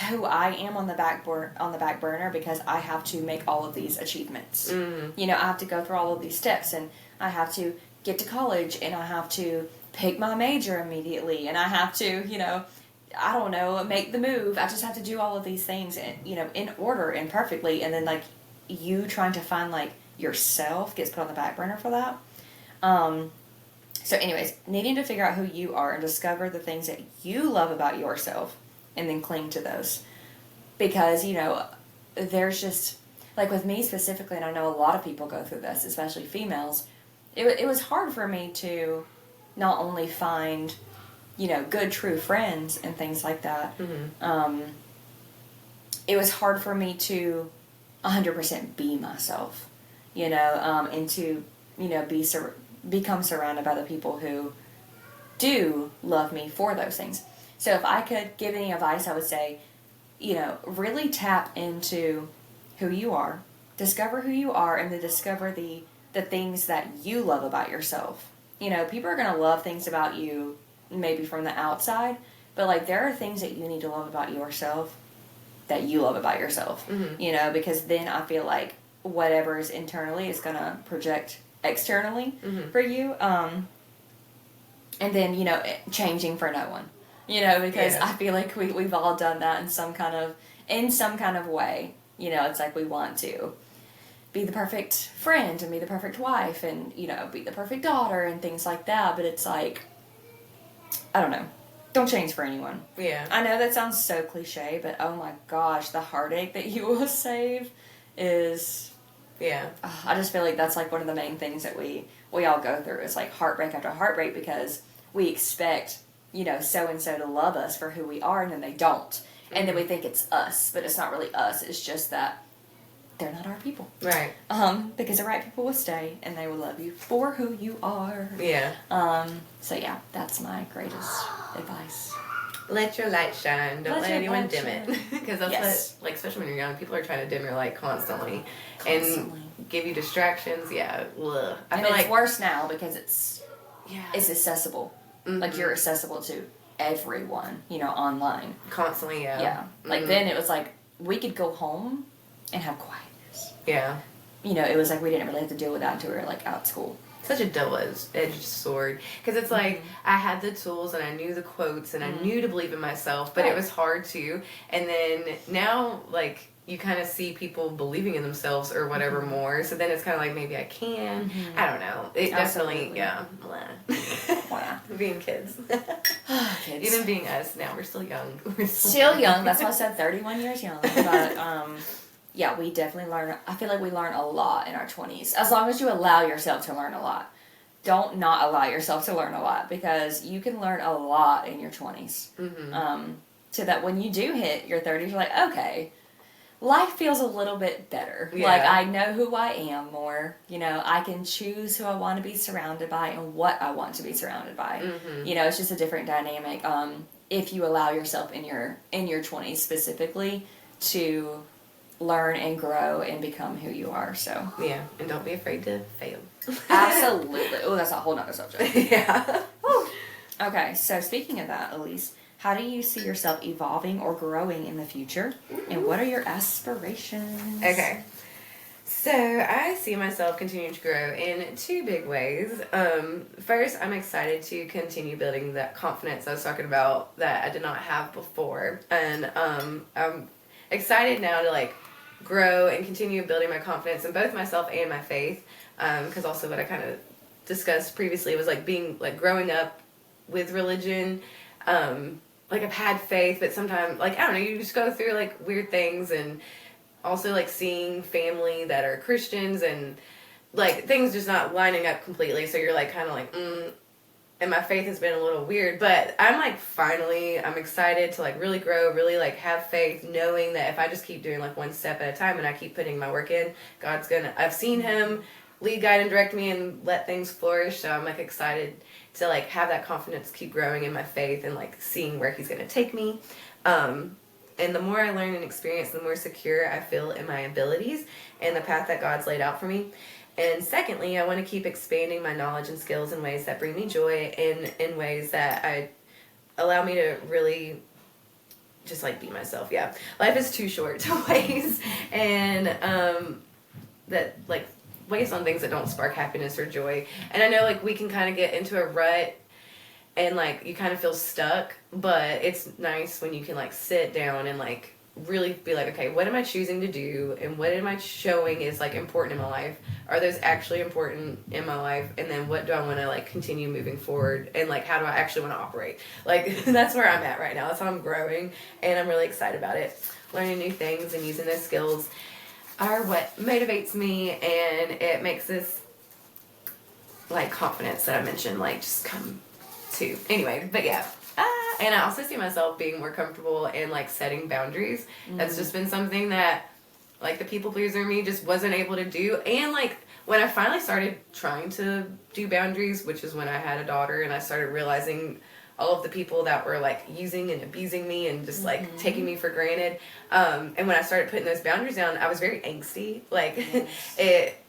who I am on the back burner because I have to make all of these achievements. I have to go through all of these steps, and I have to get to college, and I have to pick my major immediately, and I have to, I don't know, make the move. I just have to do all of these things, in order and perfectly, and then, like, you trying to find, like, yourself gets put on the back burner for that. So anyways, needing to figure out who you are and discover the things that you love about yourself and then cling to those. Because, there's just, like, with me specifically, and I know a lot of people go through this, especially females, it was hard for me to not only find, good, true friends and things like that. It was hard for me to 100% be myself, and to, become surrounded by the people who do love me for those things. So if I could give any advice, I would say, really tap into who you are, discover who you are, and then discover the things that you love about yourself. People are going to love things about you maybe from the outside, but, like, there are things that you need to love about yourself that you love about yourself, because then I feel like whatever is internally is going to project externally for you, and then, changing for no one, because I feel like we've all done that in some kind of way. It's like we want to be the perfect friend and be the perfect wife and, be the perfect daughter and things like that, but it's like, I don't know. Don't change for anyone. Yeah. I know that sounds so cliche, but oh my gosh, the heartache that you will save is... Yeah. I just feel like that's, like, one of the main things that we all go through is, like, heartbreak after heartbreak because we expect, so-and-so to love us for who we are, and then they don't. And then we think it's us, but it's not really us. It's just that they're not our people. Right. Because the right people will stay, and they will love you for who you are. Yeah. So, yeah, that's my greatest advice. Let your light shine. Don't let anyone dim it. Because that's Yes. what, like, especially when you're young, people are trying to dim your light constantly. And give you distractions. Yeah. Ugh. I feel like it's worse now because it's yeah, accessible. Like, you're accessible to everyone, online. constantly. Yeah. Yeah. Like, then it was like, we could go home and have quietness. Yeah. It was like we didn't really have to deal with that until we were, like, out of school. Such a double-edged sword. Because it's like, I had the tools and I knew the quotes and I knew to believe in myself, but it was hard to. And then now, like, you kind of see people believing in themselves or whatever more. So then it's kind of like, maybe I can. I don't know. It definitely, yeah. Wow. Being kids. Kids. Even being us now, we're still young. We're Still young. That's why I said 31 years young. But, yeah, we definitely learn. I feel like we learn a lot in our 20s. As long as you allow yourself to learn a lot. Don't not allow yourself to learn a lot because you can learn a lot in your 20s. So that when you do hit your 30s, you're like, okay, life feels a little bit better. Yeah. Like, I know who I am more. I can choose who I want to be surrounded by and what I want to be surrounded by. It's just a different dynamic. If you allow yourself in your 20s specifically to learn and grow and become who you are. So yeah, and don't be afraid to fail. Absolutely. Oh, that's a whole nother subject. Yeah. Okay, so speaking of that, Elyse, how do you see yourself evolving or growing in the future? And what are your aspirations? Okay. So I see myself continuing to grow in two big ways. First, I'm excited to continue building that confidence I was talking about that I did not have before. And I'm excited now to, like, grow and continue building my confidence in both myself and my faith. because also what I kind of discussed previously was like being like growing up with religion. Like I've had faith, but sometimes like I don't know, you just go through like weird things, and also like seeing family that are Christians and like things just not lining up completely. So you're like kind of like, and my faith has been a little weird, but I'm like I'm excited to like really grow, really like have faith, knowing that if I just keep doing like one step at a time and I keep putting my work in, I've seen him lead, guide, and direct me and let things flourish. So I'm like excited to like have that confidence, keep growing in my faith and like seeing where he's going to take me. And the more I learn and experience, the more secure I feel in my abilities and the path that God's laid out for me. And secondly, I want to keep expanding my knowledge and skills in ways that bring me joy, and in ways that allow me to really just like be myself. Yeah, life is too short to waste, and that like waste on things that don't spark happiness or joy. And I know like we can kind of get into a rut and like you kind of feel stuck, but it's nice when you can like sit down and like really be like, okay, what am I choosing to do, and what am I showing is like important in my life? Are those actually important in my life? And then what do I want to like continue moving forward, and like how do I actually want to operate? Like that's where I'm at right now. That's how I'm growing, and I'm really excited about it. Learning new things and using those skills are what motivates me, and it makes this like confidence that I mentioned like just come to anyway. But yeah. And I also see myself being more comfortable in like setting boundaries. That's just been something that like the people pleaser in me just wasn't able to do. And like when I finally started trying to do boundaries, which is when I had a daughter and I started realizing all of the people that were like using and abusing me and just like taking me for granted. And when I started putting those boundaries down, I was very angsty. Like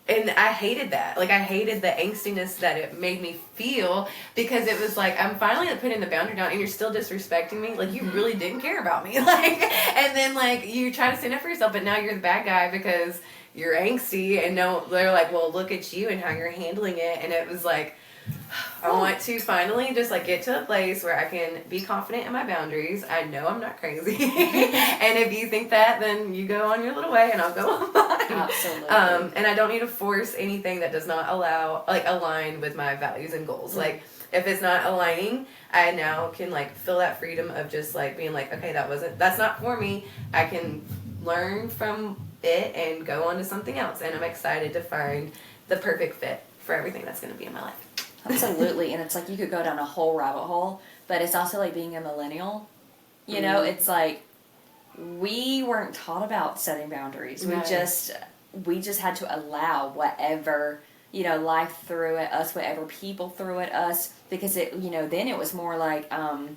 and I hated that. Like I hated the angstiness that it made me feel, because it was like, I'm finally putting the boundary down and you're still disrespecting me. Like you really didn't care about me. Like, and then like you try to stand up for yourself, but now you're the bad guy because you're angsty, and no, they're like, well, look at you and how you're handling it. And it was like, I want to finally just like get to a place where I can be confident in my boundaries. I know I'm not crazy. And if you think that, then you go on your little way and I'll go on mine. Absolutely. And I don't need to force anything that does not align with my values and goals. Like if it's not aligning, I now can like feel that freedom of just like being like, okay, that's not for me. I can learn from it and go on to something else. And I'm excited to find the perfect fit for everything that's going to be in my life. Absolutely. And it's like you could go down a whole rabbit hole, but it's also like being a millennial. You know, it's like we weren't taught about setting boundaries. Right. We just had to allow whatever, you know, life threw at us, whatever people threw at us, because it, you know, then it was more like, oh,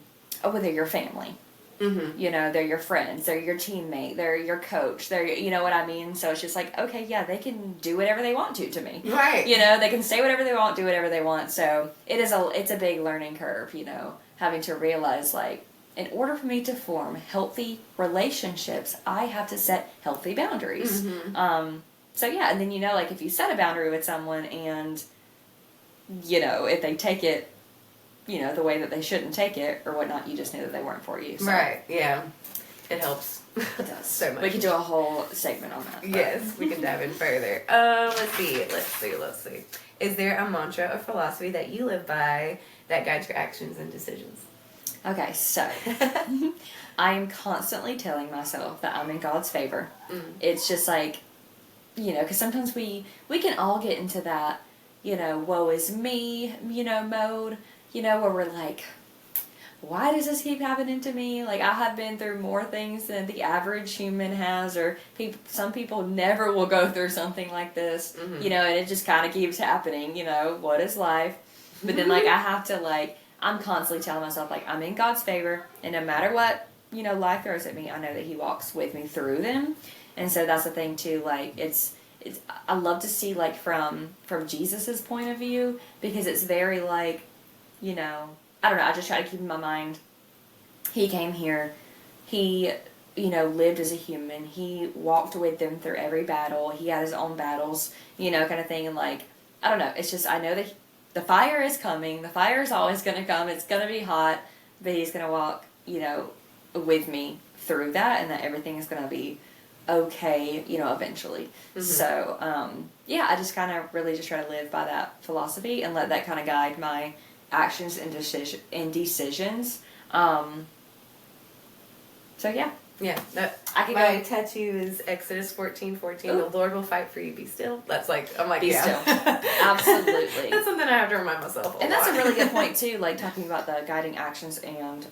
well, they're your family. Mm-hmm. You know, they're your friends, they're your teammate, they're your coach, they're, you know what I mean? So it's just like, okay, yeah, they can do whatever they want to me. Right. You know, they can say whatever they want, do whatever they want. So it's a big learning curve, you know, having to realize like, in order for me to form healthy relationships, I have to set healthy boundaries. Mm-hmm. So yeah, and then, you know, like if you set a boundary with someone and, you know, if they take it, you know, the way that they shouldn't take it or whatnot, you just knew that they weren't for you. So. Right, yeah. It helps. It does. So much. We could do a whole segment on that. Yes, we can dive in further. Let's see. Is there a mantra or philosophy that you live by that guides your actions and decisions? Okay, so I am constantly telling myself that I'm in God's favor. It's just like, you know, because sometimes we can all get into that, you know, woe is me, you know, mode. You know, where we're like, why does this keep happening to me? Like, I have been through more things than the average human has, or some people never will go through something like this, you know, and it just kind of keeps happening, you know, what is life? But then, like, I have to, like, I'm constantly telling myself, like, I'm in God's favor, and no matter what, you know, life throws at me, I know that He walks with me through them. And so that's the thing, too, like, it's I love to see, like, from Jesus's point of view, because it's very, like, you know, I don't know, I just try to keep in my mind, He came here, He, you know, lived as a human, He walked with them through every battle, He had His own battles, you know, kind of thing, and like, I don't know, it's just, I know that the fire is coming, the fire is always going to come, it's going to be hot, but He's going to walk, you know, with me through that, and that everything is going to be okay, eventually. So, I just kind of really just try to live by that philosophy and let that kind of guide my actions and decisions. So yeah. Yeah, my tattoo is Exodus 14:14. The Lord will fight for you. Be still. That's I'm like, be still. Absolutely. That's something I have to remind myself. And that's a really good point too. Like talking about the guiding actions and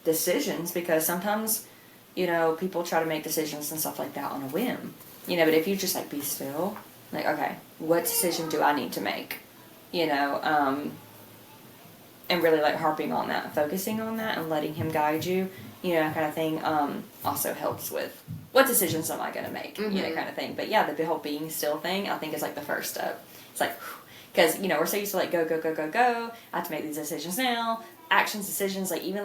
decisions, because sometimes, people try to make decisions and stuff like that on a whim. But if you just be still, okay, what decision do I need to make? And really harping on that, focusing on that, and letting Him guide you. Kind of thing, also helps with what decisions am I going to make, kind of thing. But yeah, the whole being still thing, I think is the first step. It's because, we're so used to go, go, go, go, go. I have to make these decisions now. Actions, decisions, even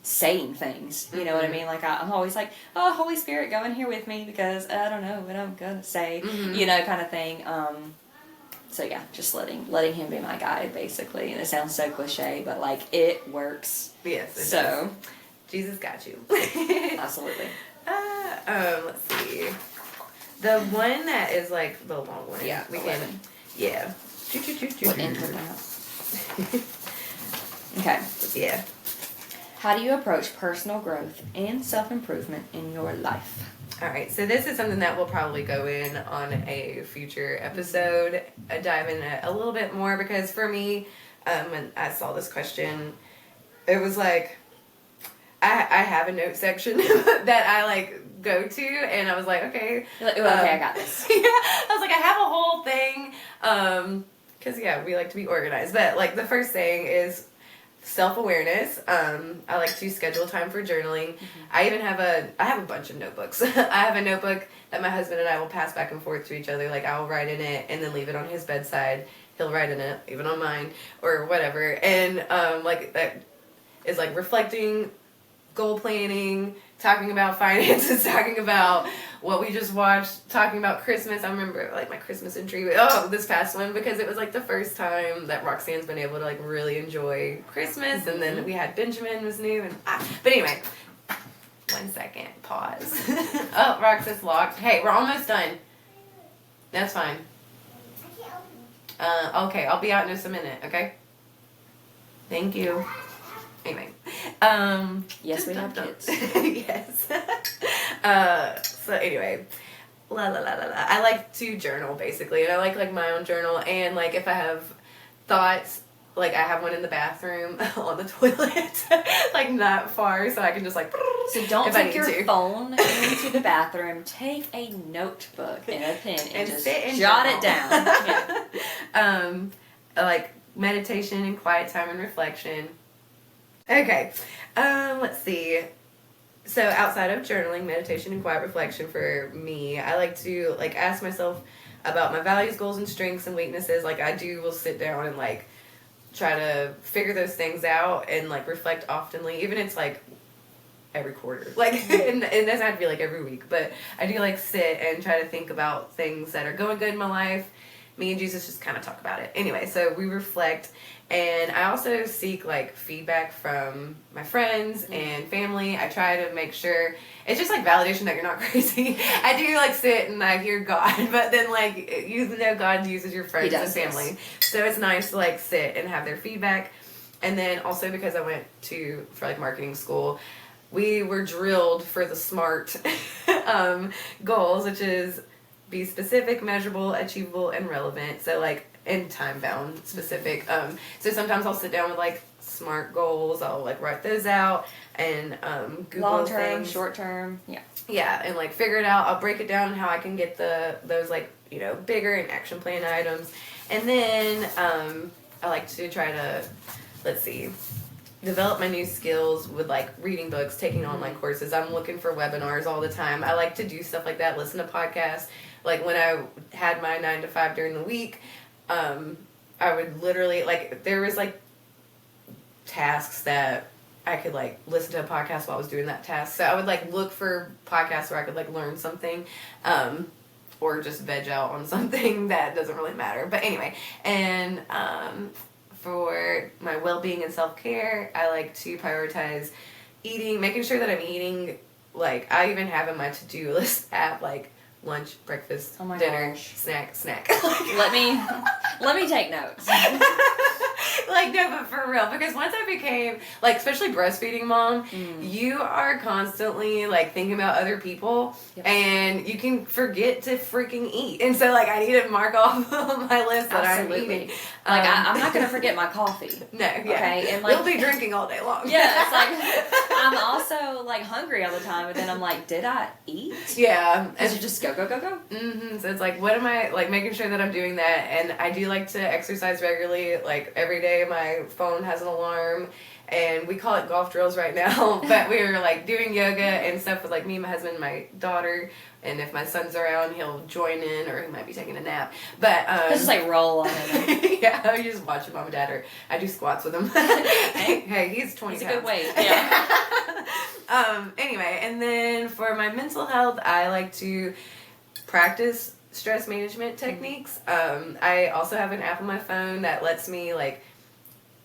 saying things. You know what I mean? I'm always oh, Holy Spirit, go in here with me because I don't know what I'm going to say, kind of thing. So yeah, just letting Him be my guide, basically. And it sounds so cliche, but it works. Yes, so. Does. Jesus got you. Absolutely. Let's see. The one that is the long one. Yeah, we can. Yeah. What end with that? Okay. Yeah. How do you approach personal growth and self-improvement in your life? All right, so this is something that we'll probably go in on a future episode, dive in a little bit more, because for me, when I saw this question, it was I have a note section that I go to, and I was okay. Okay, I got this. Yeah, I was I have a whole thing, because we like to be organized. But the first thing is self-awareness. I like to schedule time for journaling. I even have I have a bunch of notebooks. I have a notebook that my husband and I will pass back and forth to each other. I will write in it and then leave it on his bedside. He'll write in it, even on mine, or whatever. And that is reflecting, goal planning, talking about finances, talking about what we just watched, talking about Christmas. I remember my Christmas entry, this past one, because it was the first time that Roxanne's been able to really enjoy Christmas, and then we had Benjamin was new, and but anyway, 1 second, pause. Oh, Rox, it's locked. Hey, we're almost done. That's fine. Okay, I'll be out in just a minute, okay? Thank you. Anyway, yes, we have kids. Yes. So anyway, I like to journal, basically, and I like my own journal, and if I have thoughts, I have one in the bathroom on the toilet, not far, so I can just So don't take your phone into the bathroom. Take a notebook and a pen and just jot it down. Yeah. Meditation and quiet time and reflection. Okay, let's see. So outside of journaling, meditation, and quiet reflection for me, I like to ask myself about my values, goals, and strengths and weaknesses. Will sit down and try to figure those things out and reflect oftenly. Even it's every quarter, and it doesn't have to be every week, but I do sit and try to think about things that are going good in my life. Me and Jesus just kind of talk about it. Anyway, so we reflect, and I also seek feedback from my friends and family. I try to make sure it's just validation that you're not crazy. I do sit and I hear God, but then God uses your friends and family. Yes. So it's nice to sit and have their feedback. And then also because I went for marketing school, we were drilled for the SMART goals, which is be specific, measurable, achievable, and relevant. So and time bound specific. So sometimes I'll sit down with SMART goals. I'll Write those out and Google long term, things. short term, yeah. Yeah, and figure it out. I'll break it down how I can get those bigger and action plan items. And then I like to try to develop my new skills with reading books, taking online courses. I'm looking for webinars all the time. I like to do stuff like that, listen to podcasts. When I had my 9 to 5 during the week, I would literally there was tasks that I could listen to a podcast while I was doing that task. So I would look for podcasts where I could learn something, or just veg out on something that doesn't really matter. But anyway, and for my well-being and self-care, I like to prioritize eating, making sure that I'm eating like, I even have in my to-do list app, like, lunch, breakfast, dinner, gosh. snack. let me take notes. Like, no, but for real, because once I became, like, especially breastfeeding mom, you are constantly, like, thinking about other people, and you can forget to freaking eat. And so, like, I need to mark off my list that I'm eating. Like, I'm not going to forget my coffee. No, yeah. Okay? And, like, we'll be drinking all day long. Yeah, it's like, I'm also, like, hungry all the time, but then I'm like, did I eat? Yeah. Because you just go. Mm-hmm. So it's like, what am I, like, making sure that I'm doing that, and I do like to exercise regularly, like, every day my phone has an alarm, and we call it golf drills right now, but we were, like, doing yoga and stuff with, like, me, my husband, my daughter, and if my son's around, he'll join in, or he might be taking a nap, but, just, like, roll on it. Yeah, you just watch mom and dad, or I do squats with him. Hey, he's 20 He's pounds. a good weight, yeah. Anyway, and then for my mental health, I like to practice stress management techniques. I also have an app on my phone that lets me, like,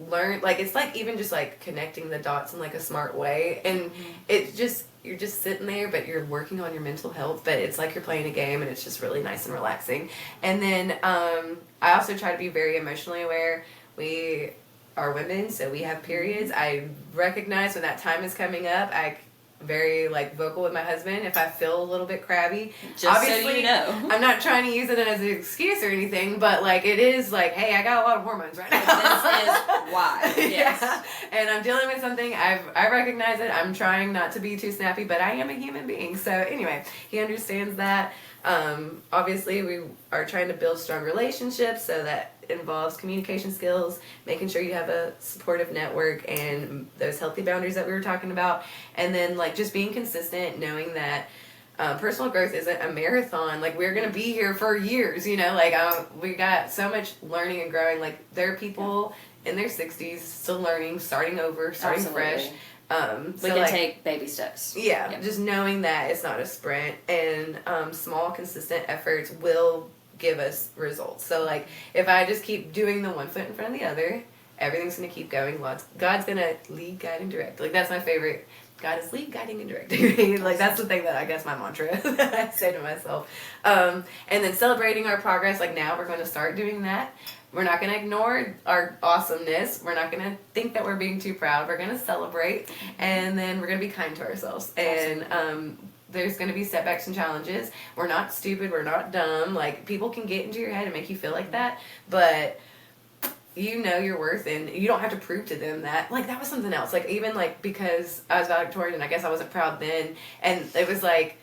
learn, like, it's like even just, like, connecting the dots in, like, a smart way, and it just, you're just sitting there, but you're working on your mental health, but it's like you're playing a game, and it's just really nice and relaxing. And then I also try to be very emotionally aware. We are women, so we have periods. I recognize when that time is coming up. I very, like, vocal with my husband if I feel a little bit crabby. Just obviously, so you know. I'm not trying to use it as an excuse or anything, but, like, it is like, hey, I got a lot of hormones right now. This is why. Yes. Yeah. And I'm dealing with something. I recognize it. I'm trying not to be too snappy, but I am a human being. So anyway, he understands that. Obviously, we are trying to build strong relationships, so that involves communication skills, making sure you have a supportive network, and those healthy boundaries that we were talking about. And then, like, just being consistent, knowing that personal growth isn't a marathon. Like, we're going to be here for years, you know? Like, we got so much learning and growing. Like, there are people in their 60s still learning, starting over, starting fresh. We can take baby steps. Yeah, just knowing that it's not a sprint, and small, consistent efforts will give us results. So, like, if I just keep doing the one foot in front of the other, everything's going to keep going. God's going to lead, guide, and direct. Like, that's my favorite. God is lead, guiding, and directing. Like, that's the thing that I guess my mantra that I say to myself. And then celebrating our progress. Like, now we're going to start doing that. We're not going to ignore our awesomeness. We're not going to think that we're being too proud. We're going to celebrate. And then we're going to be kind to ourselves. And there's going to be setbacks and challenges. We're not stupid. We're not dumb. Like, people can get into your head and make you feel like that. But you know your worth, and you don't have to prove to them that. Like, that was something else. Like, even, like, because I was valedictorian and I guess I wasn't proud then. And it was like,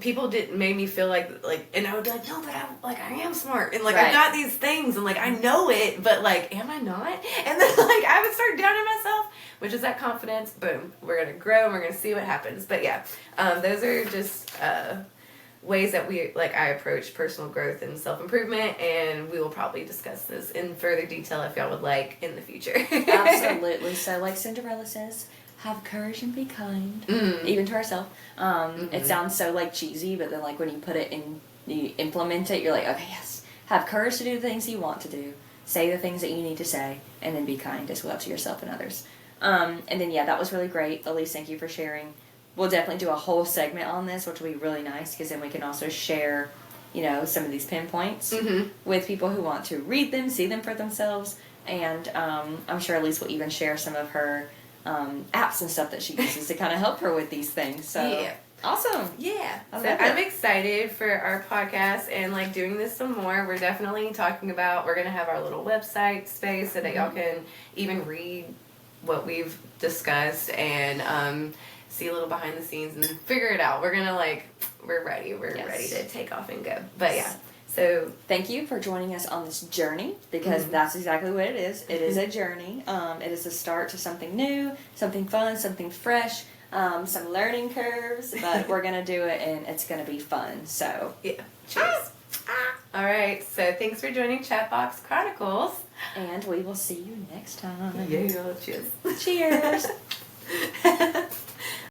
people made me feel like, and I would be like, no, but I am smart, and, like, right. I've got these things, and, like, I know it, but, like, am I not? And then, like, I would start doubting myself, which is that confidence. Boom, we're gonna grow, and we're gonna see what happens. But yeah, those are just ways that I approach personal growth and self-improvement, and we will probably discuss this in further detail if y'all would like in the future. Absolutely. So, like Cinderella says, have courage and be kind, even to ourselves. It sounds so, like, cheesy, but then, like, when you put it in, you implement it, you're like, okay, yes. Have courage to do the things you want to do, say the things that you need to say, and then be kind as well to yourself and others. And then, yeah, that was really great. Elyse, thank you for sharing. We'll definitely do a whole segment on this, which will be really nice, because then we can also share, you know, some of these pinpoints with people who want to read them, see them for themselves, and I'm sure Elyse will even share some of her apps and stuff that she uses to kind of help her with these things. So yeah. Awesome. Yeah. So I'm excited for our podcast and, like, doing this some more. We're definitely talking about, we're going to have our little website space so that y'all can even read what we've discussed and see a little behind the scenes and figure it out. We're going to, like, we're ready. We're ready to take off and go. But yeah. So thank you for joining us on this journey, because that's exactly what it is. It is a journey. It is a start to something new, something fun, something fresh, some learning curves, but we're going to do it, and it's going to be fun. So yeah. Cheers. All right. So thanks for joining Chatbox Chronicles. And we will see you next time. Yeah. Cheers. Cheers.